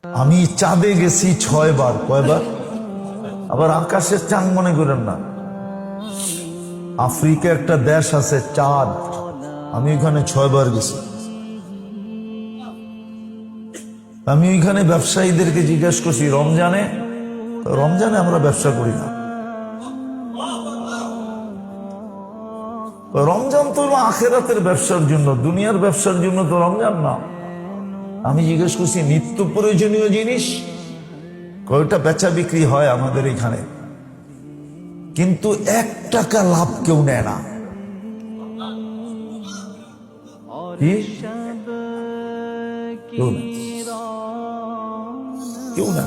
আমি চাঁদে গেছি 6 বার। কয়বার? আবার আকাশের চাঁদ মনে করেন না। আফ্রিকা একটা দেশ আছে চাঁদ, আমি ওইখানে 6 বার গেছি। আমি ওইখানে ব্যবসায়ীদেরকে জিজ্ঞাসা করছি রমজানে, রমজানে আমরা ব্যবসা করি না। রমজান তো আখেরাতের ব্যবসার জন্য, দুনিয়ার ব্যবসার জন্য তো রমজান না। আমি জিজ্ঞেস করছি নিত্য প্রয়োজনীয় জিনিস কয়টা বেচা বিক্রি হয় আমাদের এখানে, কিন্তু 1 টাকা লাভ কেউ নেয় না। কি? কেউ না।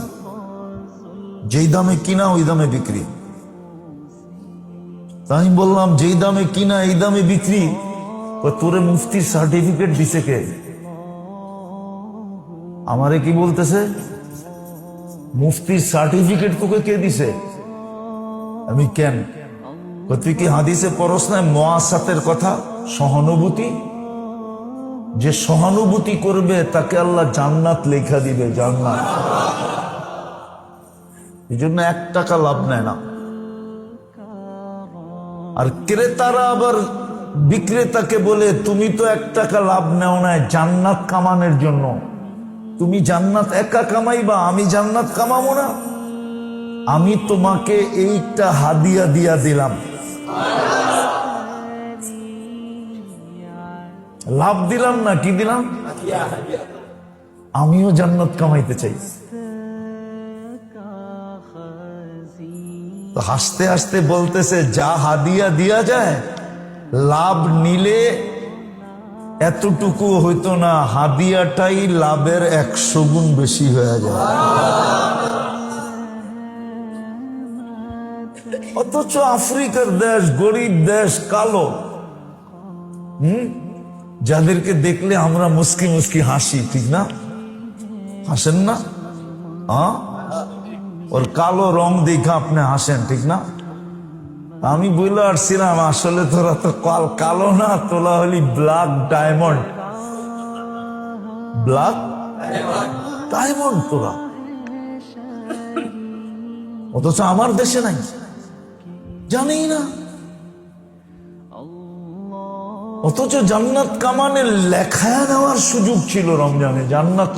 যেই দামে কিনা ওই দামে বিক্রি। আমি বললাম যেই দামে কিনা এই দামে বিক্রি, তোরে মুফতির সার্টিফিকেট দিছে কে? আমারে কি বলতেছে, মুফতির সার্টিফিকেট তোকে কে দিছে? আমি কেন? তুই কি হাদিসে পড়স না মুআসাতের কথা, সহানুভূতি? যে সহানুভূতি করবে তাকে আল্লাহ জান্নাত লেখা দিবে, জান্নাত। এই জন্য 1 টাকা লাভ নেয় না। আর ক্রেতারা আবার বিক্রেতাকে বলে তুমি তো 1 টাকা লাভ নেও না জান্নাত কামানোর জন্য, তুমি জান্নাত একা কামাইবা, আমি জান্নাত কামাবো না? আমি তোমাকে এইটা হাদিয়া দিয়া দিলাম, লাভ দিলাম না, কি দিলাম? আমিও জান্নাত কামাইতে চাই। তো হাসতে হাসতে বলতেছে যা হাদিয়া দিয়া যায়, লাভ নিলে এতটুকু হইতো না, হাদিয়াটাই লাভের 100 গুণ বেশি হয়ে যায়। অথচ আফ্রিকার দেশ, গরিব দেশ, কালো, যাদেরকে দেখলে আমরা মুস্কি মুস্কি হাসি, ঠিক না? হাসেন না? ওর কালো রং দেখা আপনি হাসেন, ঠিক না? আমি বলে আসছিলাম আসলে তোরা তো কালো না, তোলা হলি ব্ল্যাক ডায়মন্ড, ব্ল্যাক ডায়মন্ড তোরা। অথচ আমার দেশে নাই, জানি না। অথচ জান্নাত কামানের লেখা নেওয়ার সুযোগ ছিল রমজানে, জান্নাত